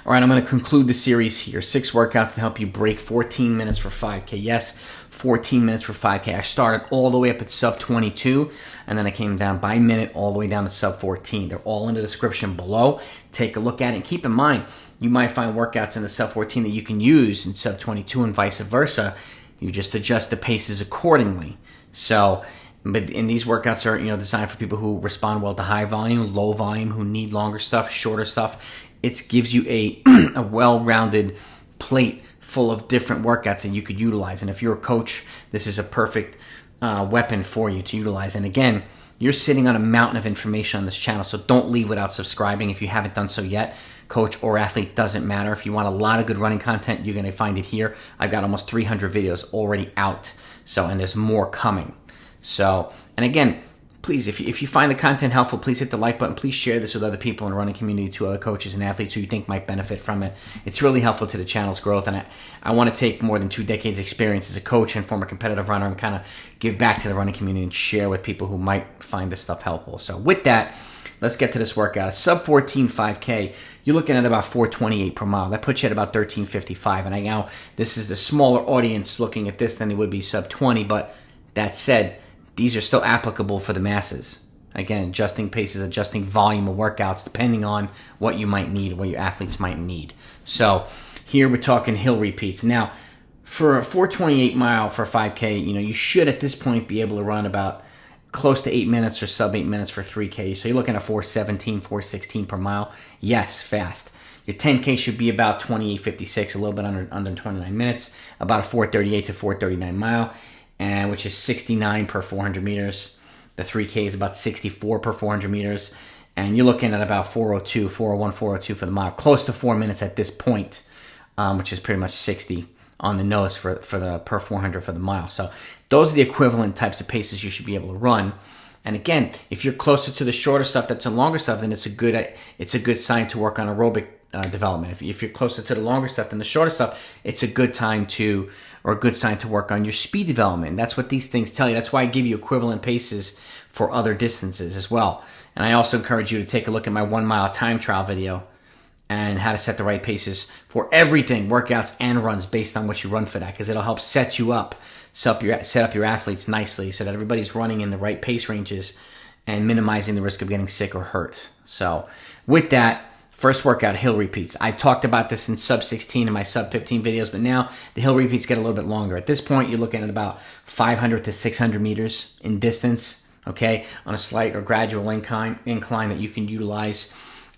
All right, I'm going to conclude the series here. 6 workouts to help you break 14 minutes for 5K. Yes, 14 minutes for 5K. I started all the way up at sub 22, and then I came down by minute all the way down to sub 14. They're all in the description below. Take a look at it. And keep in mind, you might find workouts in the sub 14 that you can use in sub 22 and vice versa. You just adjust the paces accordingly. So, but these workouts are designed for people who respond well to high volume, low volume, who need longer stuff, shorter stuff. It gives you a well-rounded plate full of different workouts that you could utilize. And if you're a coach, this is a perfect weapon for you to utilize. And again, you're sitting on a mountain of information on this channel, so don't leave without subscribing if you haven't done so yet. Coach or athlete, doesn't matter. If you want a lot of good running content, you're going to find it here. I've got almost 300 videos already out, and there's more coming. So, and again, please, if you find the content helpful, please hit the like button. Please share this with other people in the running community, to other coaches and athletes who you think might benefit from it. It's really helpful to the channel's growth, and I want to take more than 2 decades experience as a coach and former competitive runner and kind of give back to the running community and share with people who might find this stuff helpful. So with that, let's get to this workout. Sub 14 5K, you're looking at about 428 per mile. That puts you at about 1355. And I know this is the smaller audience looking at this than it would be sub 20, but that said, these are still applicable for the masses. Again, adjusting paces, adjusting volume of workouts, depending on what you might need, what your athletes might need. So here we're talking hill repeats. Now, for a 428 mile for 5K, you should at this point be able to run about close to 8 minutes or sub 8 minutes for 3K. So you're looking at 417, 416 per mile. Yes, fast. Your 10K should be about 28:56, a little bit under 29 minutes, about a 438 to 439 mile, and which is 69 per 400 meters. The 3K is about 64 per 400 meters, and you're looking at about 402, 401, 402 for the mile, close to 4 minutes at this point, which is pretty much 60 on the nose for the per 400 for the mile. So those are the equivalent types of paces you should be able to run. And again, if you're closer to the shorter stuff, that's the longer stuff, then it's a good sign to work on aerobic development. If you're closer to the longer stuff than the shorter stuff, it's a good sign to work on your speed development. That's what these things tell you. That's why I give you equivalent paces for other distances as well. And I also encourage you to take a look at my 1 mile time trial video and how to set the right paces for everything, workouts and runs, based on what you run for that, because it'll help set you up, set up your athletes nicely so that everybody's running in the right pace ranges and minimizing the risk of getting sick or hurt. So with that, first workout, hill repeats. I talked about this in sub 16 and my sub 15 videos, but now the hill repeats get a little bit longer. At this point, you're looking at about 500 to 600 meters in distance, okay, on a slight or gradual incline that you can utilize.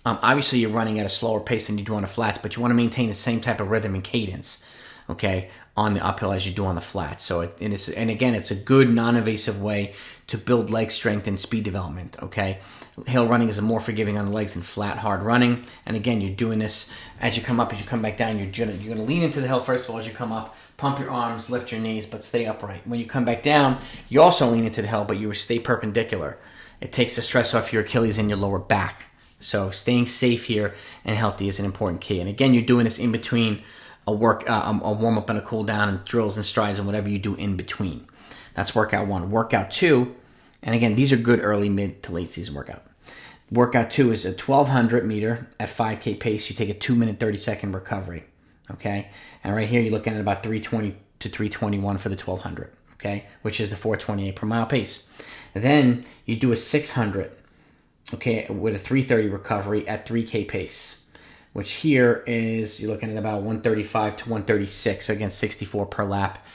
Obviously, you're running at a slower pace than you do on the flats, but you want to maintain the same type of rhythm and cadence, okay, on the uphill as you do on the flats. So, and again, it's a good non-invasive way to build leg strength and speed development, okay? Hill running is more forgiving on the legs than flat, hard running. And again, you're doing this as you come up, as you come back down, you're gonna lean into the hill first of all as you come up, pump your arms, lift your knees, but stay upright. When you come back down, you also lean into the hill, but you stay perpendicular. It takes the stress off your Achilles and your lower back. So staying safe here and healthy is an important key. And again, you're doing this in between a warm-up and a cool-down and drills and strides and whatever you do in between. That's workout 1. Workout 2, and again, these are good early, mid to late season workout. Workout 2 is a 1,200 meter at 5K pace. You take a 2-minute, 30-second recovery, okay? And right here, you're looking at about 320 to 321 for the 1,200, okay? Which is the 428 per mile pace. And then you do a 600, okay, with a 330 recovery at 3K pace, which here is, you're looking at about 135 to 136, against 64 per lap,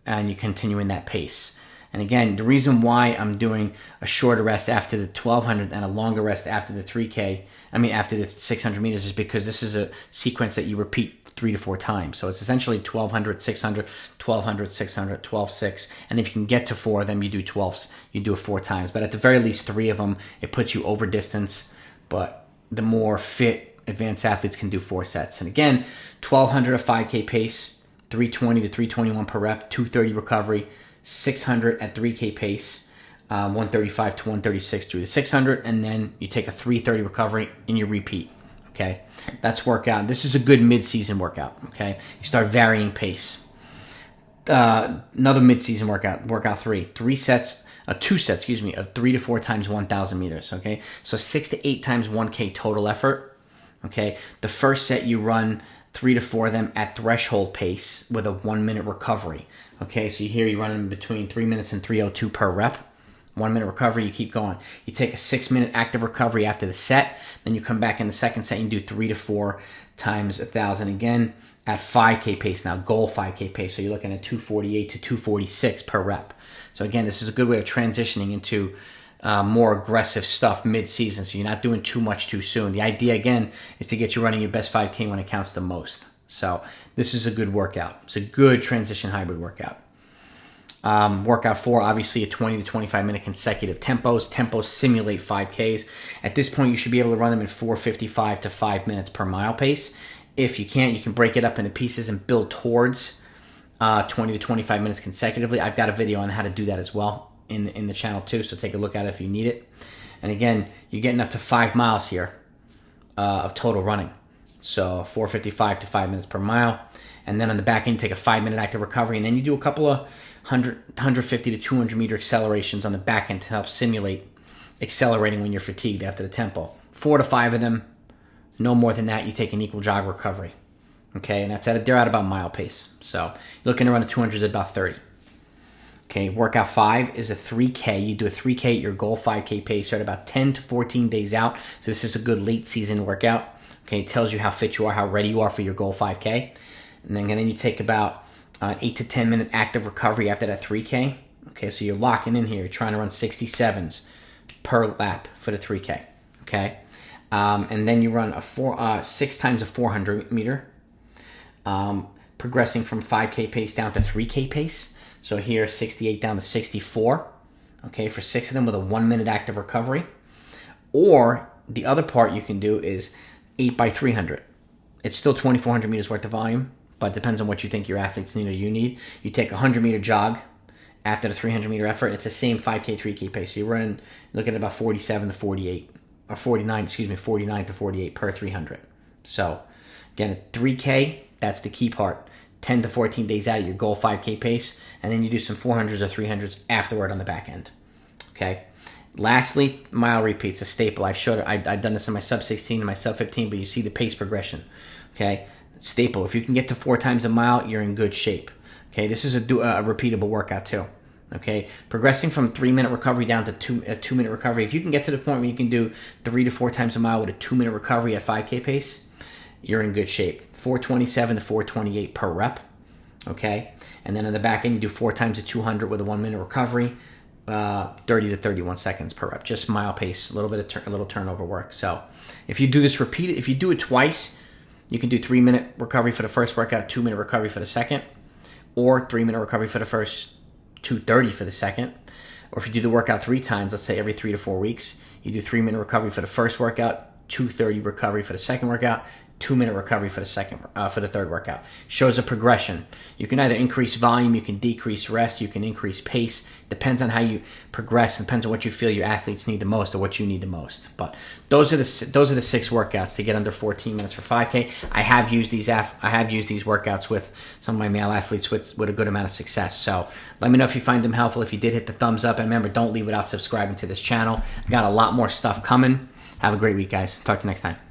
and you continue in that pace. And again, the reason why I'm doing a shorter rest after the 1,200 and a longer rest after the 3K, after the 600 meters, is because this is a sequence that you repeat 3 to 4 times. So it's essentially 1,200, 600, 1,200, 600, 12, 6. And if you can get to 4 of them, you do 12s. You do it 4 times. But at the very least, 3 of them, it puts you over distance. But the more fit, advanced athletes can do 4 sets. And again, 1,200 at 5K pace, 320 to 321 per rep, 230 recovery, 600 at 3K pace, 135 to 136 through the 600, and then you take a 330 recovery and you repeat. Okay, that's workout. This is a good mid-season workout. Okay, you start varying pace. Another mid-season workout, workout 3, 2 sets, of 3 to 4 times 1,000 meters. Okay, so 6 to 8 times 1K total effort. Okay, the first set you run 3 to 4 of them at threshold pace with a 1 minute recovery. Okay, so here you run them between 3 minutes and 3:02 per rep. 1 minute recovery, you keep going. You take a 6 minute active recovery after the set, then you come back in the second set and do 3 to 4 times 1,000 again at 5K pace now, goal 5K pace. So you're looking at 248 to 246 per rep. So again, this is a good way of transitioning into more aggressive stuff mid-season, so you're not doing too much too soon. The idea, again, is to get you running your best 5K when it counts the most. So this is a good workout. It's a good transition hybrid workout. Workout 4, obviously a 20 to 25 minute consecutive tempos. Tempos simulate 5Ks. At this point, you should be able to run them in 4:55 to 5 minutes per mile pace. If you can't, you can break it up into pieces and build towards 20 to 25 minutes consecutively. I've got a video on how to do that as well in the channel too, so take a look at it if you need it. And again, you're getting up to 5 miles here of total running. So 4:55 to 5 minutes per mile. And then on the back end, you take a 5 minute active recovery, and then you do a couple of 150 to 200 meter accelerations on the back end to help simulate accelerating when you're fatigued after the tempo. 4 to 5 of them, no more than that. You take an equal jog recovery. Okay, and they're at about mile pace. So you're looking to run a 200 at about 30. Okay, workout 5 is a 3K. You do a 3K at your goal 5K pace. You're at about 10 to 14 days out. So this is a good late season workout. Okay, it tells you how fit you are, how ready you are for your goal 5K. And then you take about 8 to 10 minute active recovery after that 3K. Okay, so you're locking in here. You're trying to run 67s per lap for the 3K. Okay, and then you run 6 times a 400 meter, progressing from 5K pace down to 3K pace. So here, 68 down to 64, okay, for 6 of them with a 1 minute active recovery. Or the other part you can do is 8 by 300. It's still 2,400 meters worth of volume, but it depends on what you think your athletes need or you need. You take a 100 meter jog after the 300 meter effort. It's the same 5K, 3K pace. So you're looking at about 47 to 48, or 49 to 48 per 300. So again, at 3K, that's the key part. 10 to 14 days out at your goal 5K pace, and then you do some 400s or 300s afterward on the back end. Okay. Lastly, mile repeats, a staple. I've done this in my sub 16 and my sub 15, but you see the pace progression. Okay. Staple. If you can get to 4 times a mile, you're in good shape. Okay. This is a repeatable workout too. Okay. Progressing from 3 minute recovery down to 2 minute recovery. If you can get to the point where you can do 3 to 4 times a mile with a 2 minute recovery at 5K pace, you're in good shape. 427 to 428 per rep, okay? And then on the back end, you do 4 times a 200 with a 1 minute recovery, 30 to 31 seconds per rep, just mile pace, a little turnover work. So if you do this if you do it twice, you can do 3 minute recovery for the first workout, 2 minute recovery for the second, or 3 minute recovery for the first, 2:30 for the second. Or if you do the workout 3 times, let's say every 3 to 4 weeks, you do 3 minute recovery for the first workout, 2:30 recovery for the second workout, 2 minute recovery for the third workout. Shows a progression. You can either increase volume, you can decrease rest, you can increase pace. Depends on how you progress. Depends on what you feel your athletes need the most or what you need the most. But those are the 6 workouts to get under 14 minutes for 5K. I have used these workouts with some of my male athletes with a good amount of success. So let me know if you find them helpful. If you did, hit the thumbs up, and remember, don't leave without subscribing to this channel. I got a lot more stuff coming. Have a great week, guys. Talk to you next time.